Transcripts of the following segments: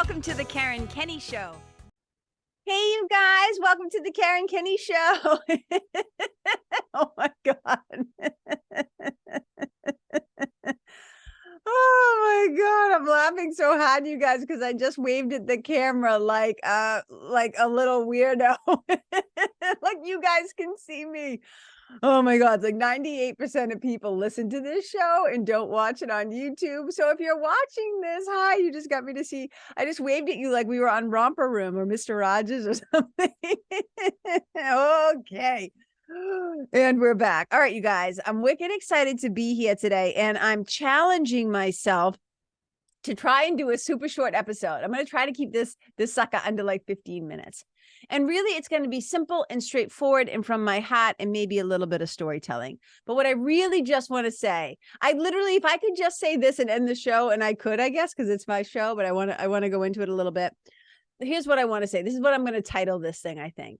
Welcome to the Karen Kenney Show. Hey, you guys, welcome to the Karen Kenney Show. Oh my God. Oh my God, I'm laughing so hard, you guys, because I just waved at the camera like a little weirdo. Like you guys can see me. Oh my God, it's like 98% of people listen to this show and don't watch it on YouTube. So if you're watching this, hi, you just got me to see. I just waved at you like we were on Romper Room or Mr. Rogers or something. Okay. And we're back. All right, you guys, I'm wicked excited to be here today, and I'm challenging myself to try and do a super short episode. I'm going to try to keep this sucker under like 15 minutes. And really, it's going to be simple and straightforward and from my heart and maybe a little bit of storytelling. But what I really just want to say, I literally, if I could just say this and end the show, and I could, I guess, because it's my show, but I want to go into it a little bit. Here's what I want to say. This is what I'm going to title this thing, I think.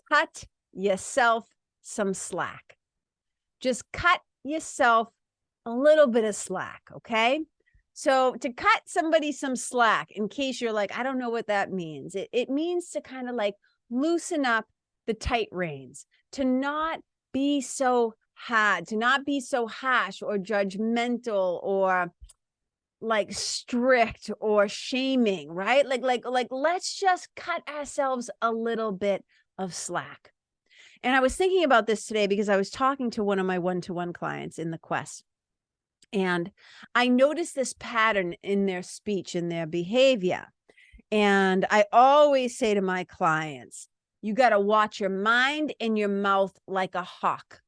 Cut yourself some slack. Just cut yourself a little bit of slack, okay? So to cut somebody some slack, in case you're like, I don't know what that means. It means to kind of like loosen up the tight reins, to not be so hard, to not be so harsh or judgmental or like strict or shaming, right? Like let's just cut ourselves a little bit of slack. And I was thinking about this today because I was talking to one of my one-to-one clients in the Quest. And I noticed this pattern in their speech and their behavior. And I always say to my clients, you got to watch your mind and your mouth like a hawk.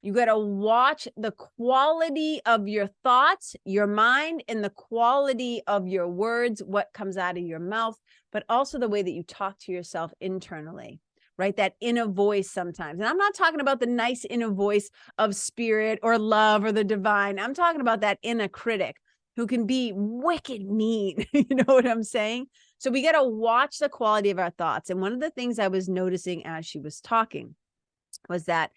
You got to watch the quality of your thoughts, your mind, and the quality of your words, what comes out of your mouth, but also the way that you talk to yourself internally. Right? That inner voice sometimes. And I'm not talking about the nice inner voice of spirit or love or the divine. I'm talking about that inner critic who can be wicked mean. You know what I'm saying? So we got to watch the quality of our thoughts. And one of the things I was noticing as she was talking was that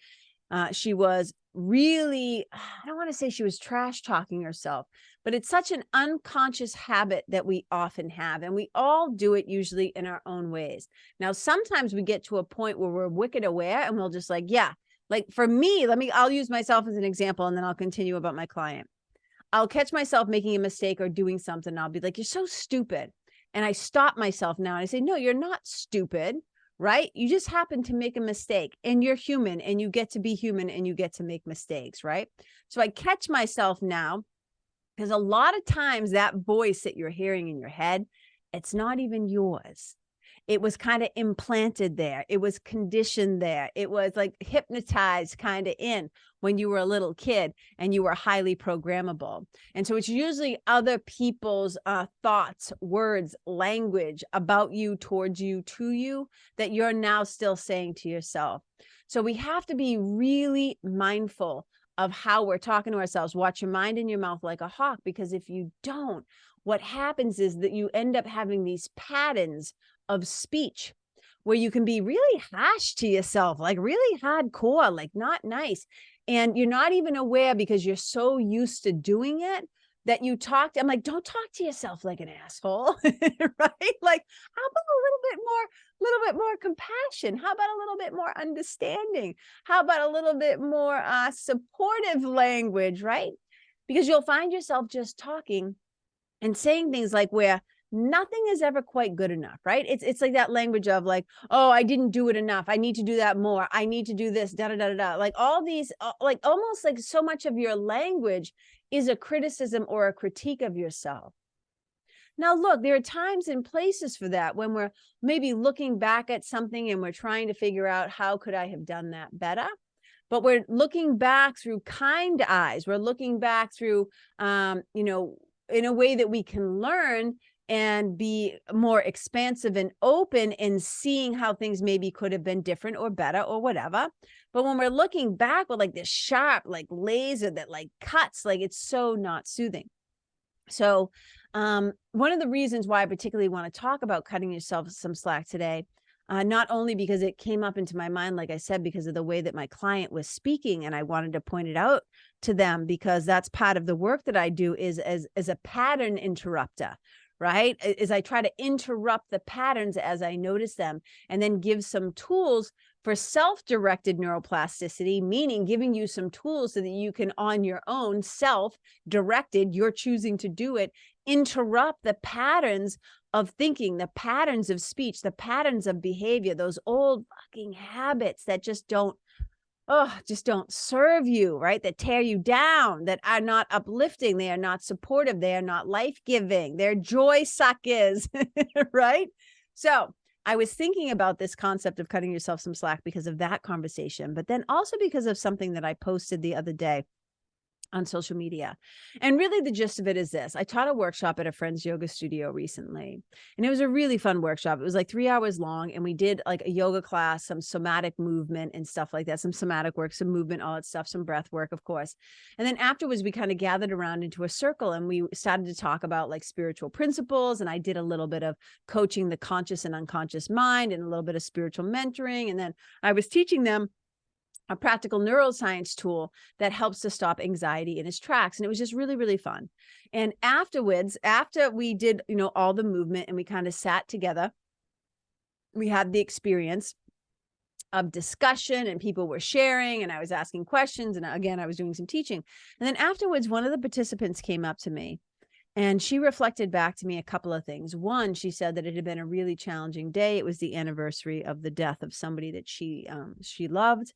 she was really, I don't want to say she was trash talking herself, but it's such an unconscious habit that we often have. And we all do it usually in our own ways. Now, sometimes we get to a point where we're wicked aware and we'll just like, yeah, like for me, I'll use myself as an example and then I'll continue about my client. I'll catch myself making a mistake or doing something. And I'll be like, you're so stupid. And I stop myself now and I say, no, you're not stupid. Right? You just happen to make a mistake and you're human and you get to be human and you get to make mistakes. Right? So I catch myself now because a lot of times that voice that you're hearing in your head, it's not even yours. It was kind of implanted there. It was conditioned there. It was like hypnotized kind of in when you were a little kid and you were highly programmable. And so it's usually other people's thoughts, words, language about you, towards you, to you, that you're now still saying to yourself. So we have to be really mindful of how we're talking to ourselves. Watch your mind and your mouth like a hawk, because if you don't, what happens is that you end up having these patterns of speech where you can be really harsh to yourself, like really hardcore, like not nice. And you're not even aware because you're so used to doing it that you talk. I'm like, don't talk to yourself like an asshole, right? Like, how about a little bit more compassion? How about a little bit more understanding? How about a little bit more supportive language, right? Because you'll find yourself just talking and saying things like where nothing is ever quite good enough, right? It's like that language of like, oh, I didn't do it enough. I need to do that more. I need to do this, da, da, da, da, da. Like all these, like almost like so much of your language is a criticism or a critique of yourself. Now, look, there are times and places for that when we're maybe looking back at something and we're trying to figure out how could I have done that better? But we're looking back through kind eyes. We're looking back through, in a way that we can learn and be more expansive and open and seeing how things maybe could have been different or better or whatever. But when we're looking back with like this sharp, like laser that like cuts, like it's so not soothing. So one of the reasons why I particularly want to talk about cutting yourself some slack today, not only because it came up into my mind, like I said, because of the way that my client was speaking, and I wanted to point it out to them because that's part of the work that I do is as a pattern interrupter, right? Is I try to interrupt the patterns as I notice them, and then give some tools for self-directed neuroplasticity, meaning giving you some tools so that you can, on your own, self-directed, you're choosing to do it, interrupt the patterns of thinking, the patterns of speech, the patterns of behavior, those old fucking habits that just don't serve you, right? That tear you down, that are not uplifting, they are not supportive, they are not life-giving, they're joy suckers, right? So I was thinking about this concept of cutting yourself some slack because of that conversation, but then also because of something that I posted the other day on social media. And really the gist of it is this. I taught a workshop at a friend's yoga studio recently, and it was a really fun workshop. It was like 3 hours long, and we did like a yoga class, some somatic movement and stuff like that, some somatic work, some movement, all that stuff, some breath work, of course. And then afterwards, we kind of gathered around into a circle, and we started to talk about like spiritual principles. And I did a little bit of coaching the conscious and unconscious mind, and a little bit of spiritual mentoring. And then I was teaching them a practical neuroscience tool that helps to stop anxiety in its tracks. And it was just really, really fun. And afterwards, after we did, all the movement, and we kind of sat together, we had the experience of discussion, and people were sharing, and I was asking questions. And again, I was doing some teaching. And then afterwards, one of the participants came up to me, and she reflected back to me a couple of things. One, she said that it had been a really challenging day. It was the anniversary of the death of somebody that she loved.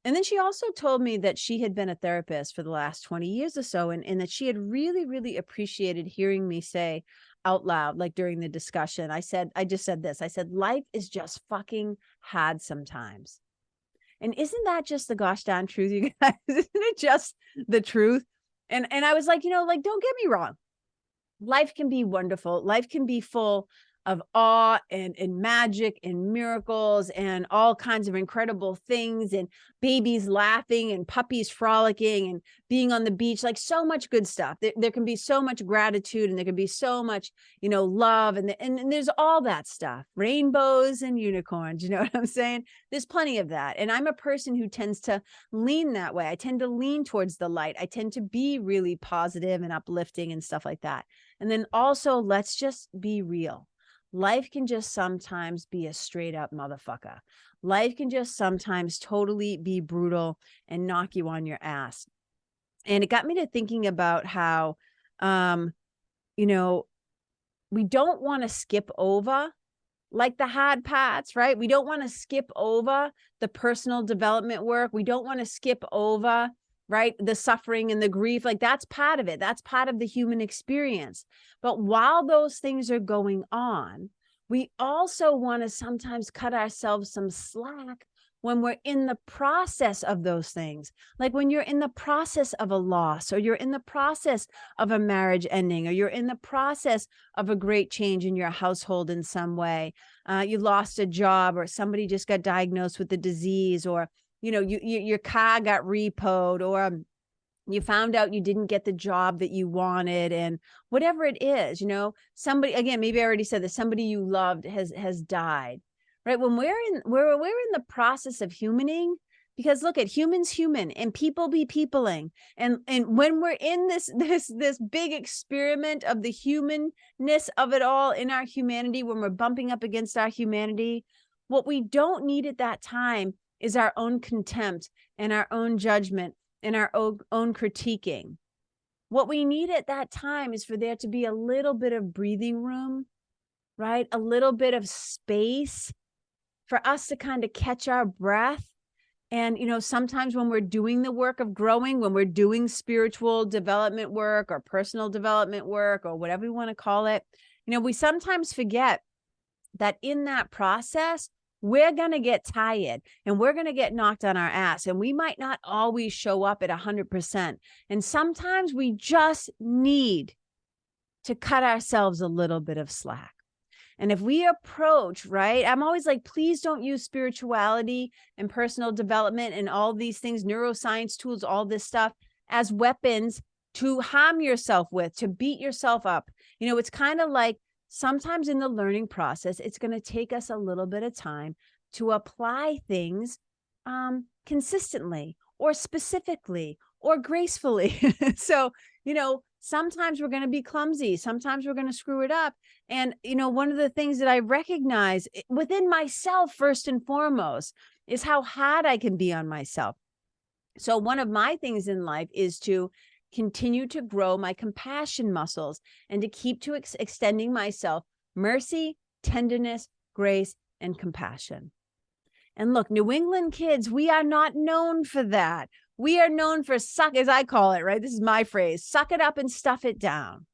And then she also told me that she had been a therapist for the last 20 years or so, and that she had really, really appreciated hearing me say out loud, like during the discussion, I just said this, I said, life is just fucking hard sometimes. And isn't that just the gosh darn truth, you guys? Isn't it just the truth? And I was like, don't get me wrong. Life can be wonderful. Life can be full of awe and magic and miracles and all kinds of incredible things, and babies laughing and puppies frolicking and being on the beach, like so much good stuff. There can be so much gratitude, and there can be so much, love, and there's all that stuff, rainbows and unicorns, you know what I'm saying? There's plenty of that. And I'm a person who tends to lean that way. I tend to lean towards the light. I tend to be really positive and uplifting and stuff like that. And then also, let's just be real. Life can just sometimes be a straight up motherfucker. Life can just sometimes totally be brutal and knock you on your ass. And it got me to thinking about how, we don't want to skip over like the hard parts, right? We don't want to skip over the personal development work. We don't want to skip over, right, the suffering and the grief. Like, that's part of it. That's part of the human experience. But while those things are going on, we also want to sometimes cut ourselves some slack when we're in the process of those things. Like when you're in the process of a loss, or you're in the process of a marriage ending, or you're in the process of a great change in your household in some way. You lost a job, or somebody just got diagnosed with a disease, or your car got repoed, or you found out you didn't get the job that you wanted, and whatever it is, somebody, again, maybe I already said this, somebody you loved has died, right? When we're in the process of humaning, because look at humans human, and people be peopling. And when we're in this big experiment of the humanness of it all, in our humanity, when we're bumping up against our humanity, what we don't need at that time is our own contempt and our own judgment and our own critiquing. What we need at that time is for there to be a little bit of breathing room, right? A little bit of space for us to kind of catch our breath. And, sometimes when we're doing the work of growing, when we're doing spiritual development work or personal development work, or whatever we want to call it, we sometimes forget that in that process, we're going to get tired, and we're going to get knocked on our ass, and we might not always show up at 100%. And sometimes we just need to cut ourselves a little bit of slack. And if we approach, right, I'm always like, please don't use spirituality and personal development and all these things, neuroscience tools, all this stuff, as weapons to harm yourself with, to beat yourself up. It's kind of like, sometimes in the learning process, it's going to take us a little bit of time to apply things consistently, or specifically, or gracefully. So, Sometimes we're going to be clumsy. Sometimes we're going to screw it up. And, one of the things that I recognize within myself, first and foremost, is how hard I can be on myself. So one of my things in life is to continue to grow my compassion muscles and to keep to extending myself mercy, tenderness, grace, and compassion. And look, New England kids, we are not known for that. We are known for suck, as I call it, right? This is my phrase, suck it up and stuff it down,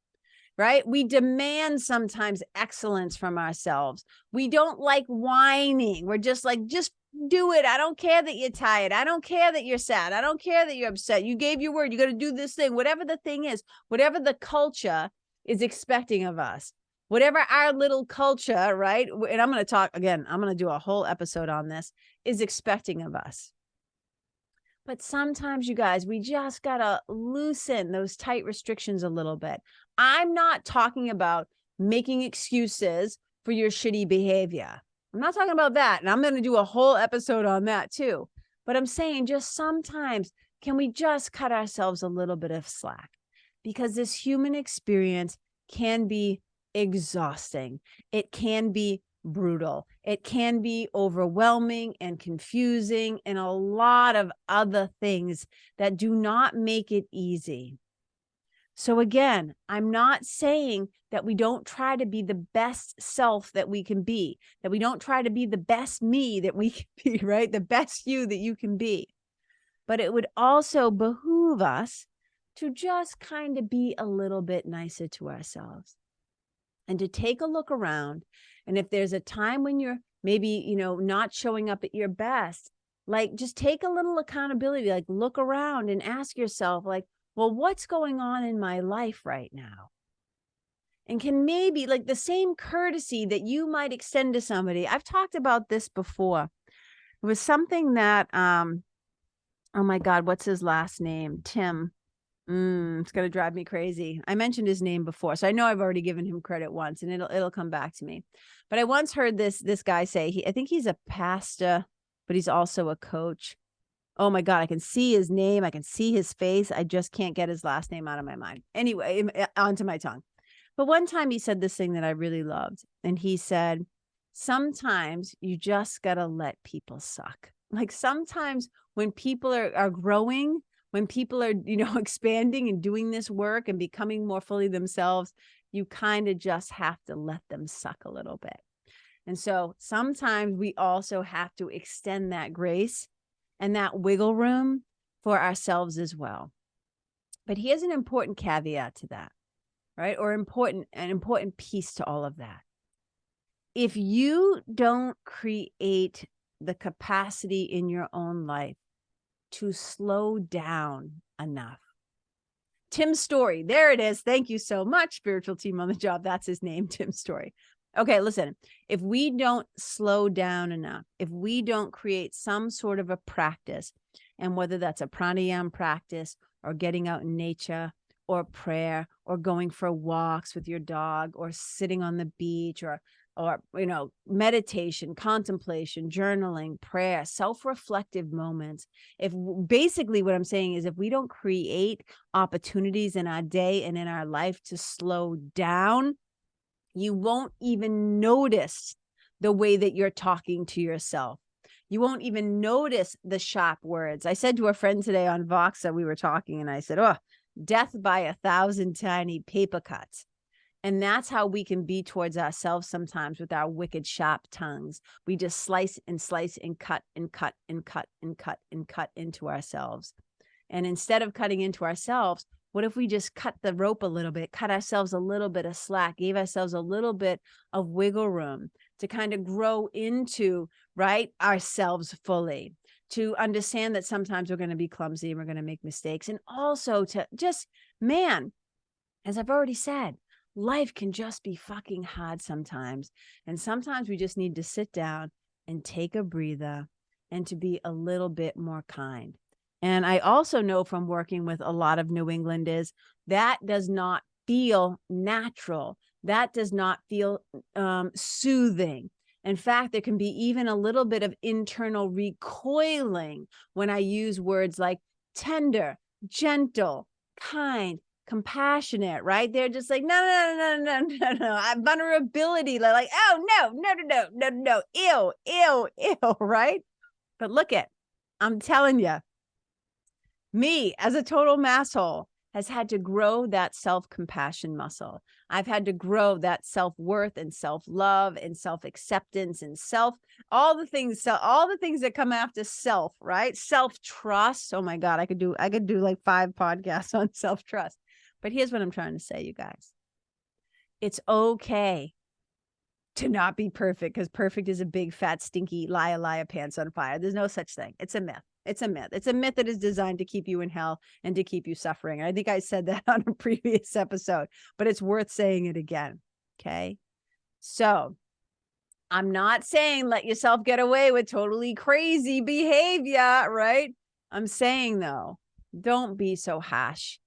right? We demand sometimes excellence from ourselves. We don't like whining. We're just like, just do it. I don't care that you're tired. I don't care that you're sad. I don't care that you're upset. You gave your word. You got to do this thing, whatever the thing is, whatever the culture is expecting of us. Whatever our little culture, right? And I'm going to talk again, I'm going to do a whole episode on this, is expecting of us. But sometimes, you guys, we just got to loosen those tight restrictions a little bit. I'm not talking about making excuses for your shitty behavior. I'm not talking about that. And I'm going to do a whole episode on that too. But I'm saying just sometimes, can we just cut ourselves a little bit of slack? Because this human experience can be exhausting. It can be brutal. It can be overwhelming and confusing and a lot of other things that do not make it easy. So again, I'm not saying that we don't try to be the best self that we can be, that we don't try to be the best me that we can be, right? The best you that you can be. But it would also behoove us to just kind of be a little bit nicer to ourselves. And to take a look around. And if there's a time when you're maybe, not showing up at your best, like just take a little accountability, like look around and ask yourself, like, well, what's going on in my life right now? And can maybe like the same courtesy that you might extend to somebody. I've talked about this before. It was something that, oh my God, what's his last name? Tim. It's going to drive me crazy. I mentioned his name before, so I know I've already given him credit once, and it'll come back to me. But I once heard this guy say, I think he's a pastor, but he's also a coach. Oh my God, I can see his name. I can see his face. I just can't get his last name out of my mind. Anyway, onto my tongue. But one time he said this thing that I really loved. And he said, sometimes you just got to let people suck. Like sometimes when people are growing, when people are, expanding and doing this work and becoming more fully themselves, you kind of just have to let them suck a little bit. And so sometimes we also have to extend that grace and that wiggle room for ourselves as well. But here's an important caveat to that, right? Or an important piece to all of that. If you don't create the capacity in your own life to slow down enough. Tim Story, there it is. Thank you so much, spiritual team on the job. That's his name, Tim Story. Okay, listen, if we don't slow down enough, if we don't create some sort of a practice, and whether that's a pranayama practice or getting out in nature or prayer or going for walks with your dog or sitting on the beach or meditation, contemplation, journaling, prayer, self-reflective moments. If basically what I'm saying is if we don't create opportunities in our day and in our life to slow down, you won't even notice the way that you're talking to yourself. You won't even notice the sharp words. I said to a friend today on Voxa, we were talking, and I said, death by 1,000 tiny paper cuts. And that's how we can be towards ourselves sometimes with our wicked sharp tongues. We just slice and slice and cut and cut and cut and cut and cut into ourselves. And instead of cutting into ourselves, what if we just cut the rope a little bit, cut ourselves a little bit of slack, gave ourselves a little bit of wiggle room to kind of grow into, right, ourselves fully, to understand that sometimes we're going to be clumsy and we're going to make mistakes. And also to just, as I've already said, life can just be fucking hard sometimes. And sometimes we just need to sit down and take a breather and to be a little bit more kind. And I also know from working with a lot of New Englanders, that does not feel natural. That does not feel soothing. In fact, there can be even a little bit of internal recoiling when I use words like tender, gentle, kind, compassionate, right? They're just like, no. Vulnerability, like, oh, no, ew, right? But look it, I'm telling you, me as a total masshole has had to grow that self-compassion muscle. I've had to grow that self-worth and self-love and self-acceptance and all the things that come after self, right? Self-trust. Oh my God, I could do like 5 podcasts on self-trust. But here's what I'm trying to say, you guys. It's okay to not be perfect, because perfect is a big, fat, stinky liar, pants on fire. There's no such thing. It's a myth. It's a myth. It's a myth that is designed to keep you in hell and to keep you suffering. I think I said that on a previous episode, but it's worth saying it again. Okay. So I'm not saying let yourself get away with totally crazy behavior, right? I'm saying though, don't be so harsh.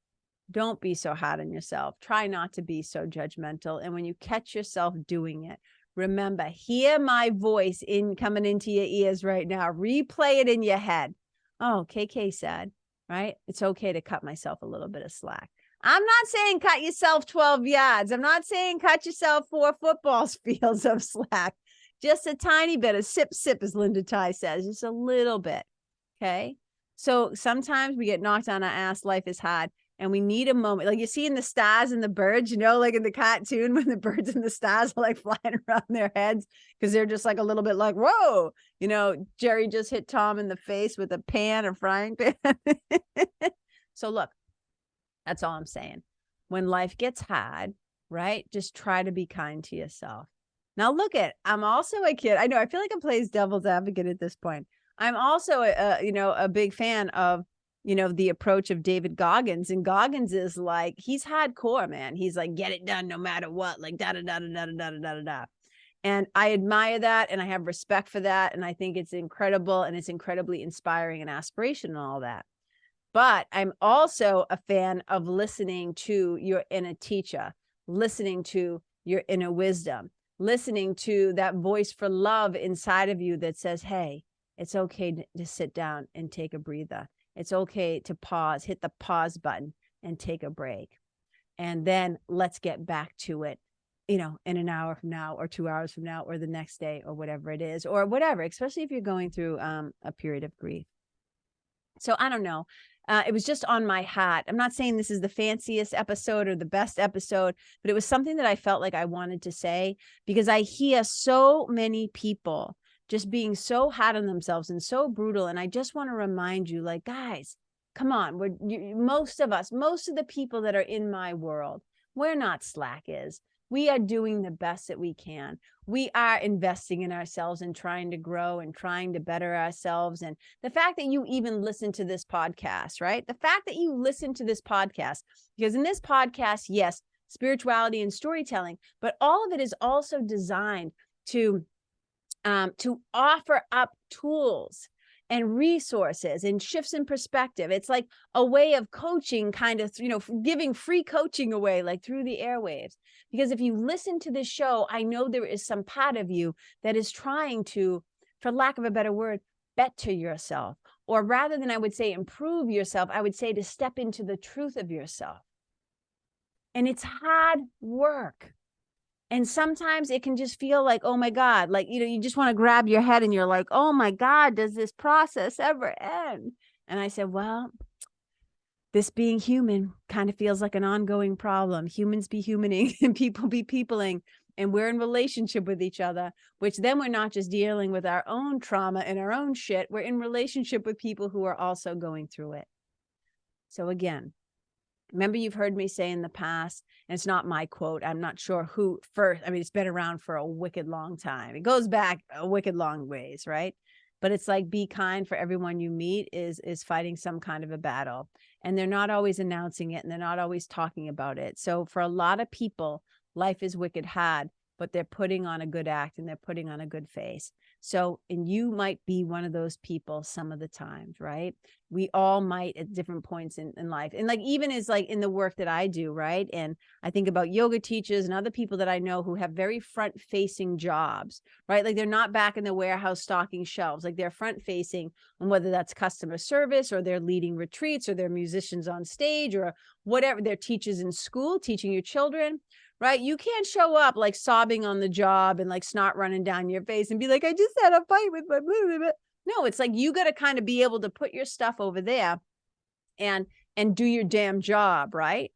Don't be so hard on yourself. Try not to be so judgmental. And when you catch yourself doing it, remember, hear my voice coming into your ears right now. Replay it in your head. Oh, KK said, right? It's okay to cut myself a little bit of slack. I'm not saying cut yourself 12 yards. I'm not saying cut yourself 4 football fields of slack. Just a tiny bit, a sip, as Linda Ty says, just a little bit. Okay. So sometimes we get knocked on our ass. Life is hard. And we need a moment, like you see in the stars and the birds, like in the cartoon when the birds and the stars are like flying around their heads because they're just like a little bit like, whoa, Jerry just hit Tom in the face with a frying pan. So look, that's all I'm saying. When life gets hard, right? Just try to be kind to yourself. Now look I'm also a kid. I know, I feel like I'm playing devil's advocate at this point. I'm also a big fan of the approach of David Goggins. And Goggins is like, he's hardcore, man. He's like, get it done no matter what, like da. And I admire that. And I have respect for that. And I think it's incredible. And it's incredibly inspiring and aspirational and all that. But I'm also a fan of listening to your inner teacher, listening to your inner wisdom, listening to that voice for love inside of you that says, hey, it's okay to sit down and take a breather. It's okay to pause, hit the pause button and take a break. And then let's get back to it, in an hour from now or 2 hours from now or the next day or whatever it is, or whatever, especially if you're going through a period of grief. So I don't know. It was just on my heart. I'm not saying this is the fanciest episode or the best episode, but it was something that I felt like I wanted to say because I hear so many people just being so hard on themselves and so brutal. And I just want to remind you, like, guys, come on. Most of the people that are in my world, we're not slackers. We are doing the best that we can. We are investing in ourselves and trying to grow and trying to better ourselves. And the fact that you even listen to this podcast, right? The fact that you listen to this podcast, because in this podcast, yes, spirituality and storytelling, but all of it is also designed to offer up tools and resources and shifts in perspective. It's like a way of coaching, kind of, giving free coaching away, like through the airwaves. Because if you listen to this show, I know there is some part of you that is trying to, for lack of a better word, better yourself. Or rather than, I would say, improve yourself, I would say to step into the truth of yourself. And it's hard work. And sometimes it can just feel like, oh my God, like, you just want to grab your head and you're like, oh my God, does this process ever end? And I said, well, this being human kind of feels like an ongoing problem. Humans be humaning and people be peopling. And we're in relationship with each other, which then we're not just dealing with our own trauma and our own shit. We're in relationship with people who are also going through it. So again, remember, you've heard me say in the past, and it's not my quote, I'm not sure who first, it's been around for a wicked long time. It goes back a wicked long ways, right? But it's like, be kind, for everyone you meet is fighting some kind of a battle. And they're not always announcing it and they're not always talking about it. So for a lot of people, life is wicked hard, but they're putting on a good act and they're putting on a good face. So, and you might be one of those people some of the times, right? We all might at different points in life. And like, even as like in the work that I do, right? And I think about yoga teachers and other people that I know who have very front facing jobs, right? Like they're not back in the warehouse stocking shelves, like they're front facing, and whether that's customer service or they're leading retreats or they're musicians on stage or whatever, they're teachers in school, teaching your children. Right? You can't show up like sobbing on the job and like snot running down your face and be like, I just had a fight with my blah, blah, blah. No, it's like you got to kind of be able to put your stuff over there and do your damn job, right?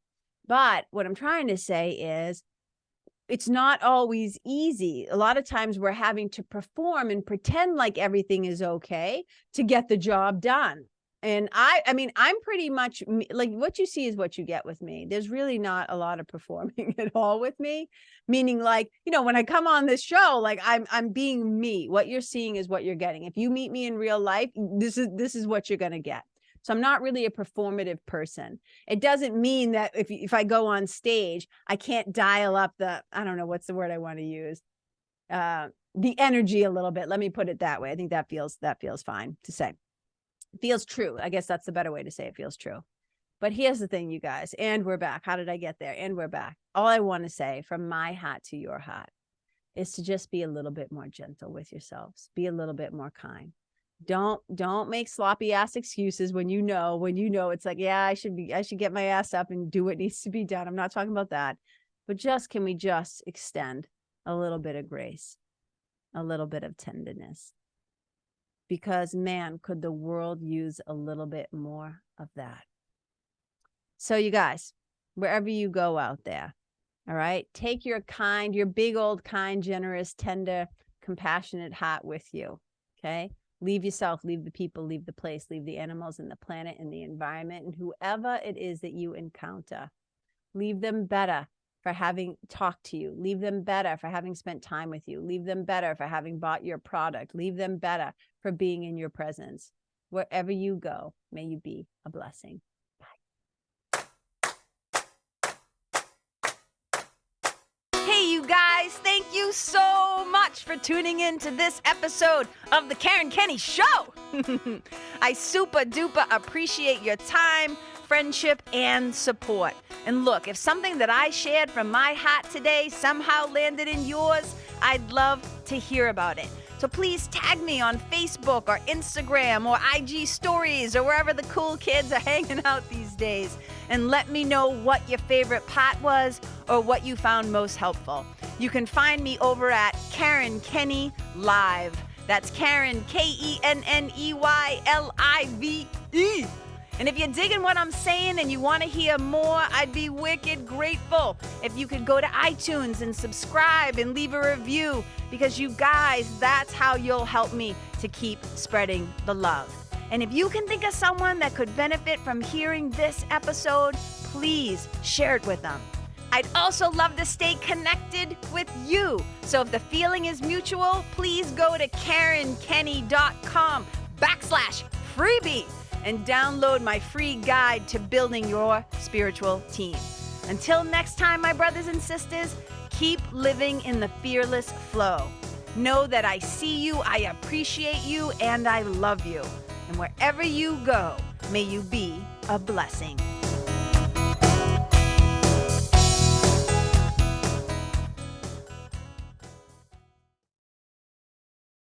But what I'm trying to say is it's not always easy. A lot of times we're having to perform and pretend like everything is okay to get the job done. And I mean, I'm pretty much like what you see is what you get with me. There's really not a lot of performing at all with me, meaning like, you know, when I come on this show, like I'm being me. What you're seeing is what you're getting. If you meet me in real life, this is what you're going to get. So I'm not really a performative person. It doesn't mean that if I go on stage, I can't dial up the, I don't know, what's the word I want to use? The energy a little bit. Let me put it that way. I think that feels fine to say. It feels true. I guess that's the better way to say it feels true. But here's the thing, you guys, and we're back. How did I get there? And we're back. All I want to say from my heart to your heart is to just be a little bit more gentle with yourselves. Be a little bit more kind. Don't make sloppy ass excuses when you know it's like, yeah, I should get my ass up and do what needs to be done. I'm not talking about that. But can we just extend a little bit of grace, a little bit of tenderness? Because man, could the world use a little bit more of that. So you guys, wherever you go out there, all right, take your big old kind, generous, tender, compassionate heart with you, okay? Leave yourself, leave the people, leave the place, leave the animals and the planet and the environment and whoever it is that you encounter. Leave them better for having talked to you. Leave them better for having spent time with you. Leave them better for having bought your product. Leave them better for being in your presence. Wherever you go, may you be a blessing. Bye. Hey, you guys, thank you so much for tuning in to this episode of the Karen Kenney Show. I super duper appreciate your time, friendship, and support. And look, if something that I shared from my heart today somehow landed in yours, I'd love to hear about it. So please tag me on Facebook or Instagram or IG stories or wherever the cool kids are hanging out these days. And let me know what your favorite part was or what you found most helpful. You can find me over at Karen Kenney Live. That's Karen, KenneYlive. And if you're digging what I'm saying and you want to hear more, I'd be wicked grateful if you could go to iTunes and subscribe and leave a review, because you guys, that's how you'll help me to keep spreading the love. And if you can think of someone that could benefit from hearing this episode, please share it with them. I'd also love to stay connected with you. So if the feeling is mutual, please go to KarenKenney.com/freebie. and download my free guide to building your spiritual team. Until next time, my brothers and sisters, keep living in the fearless flow. Know that I see you, I appreciate you, and I love you. And wherever you go, may you be a blessing.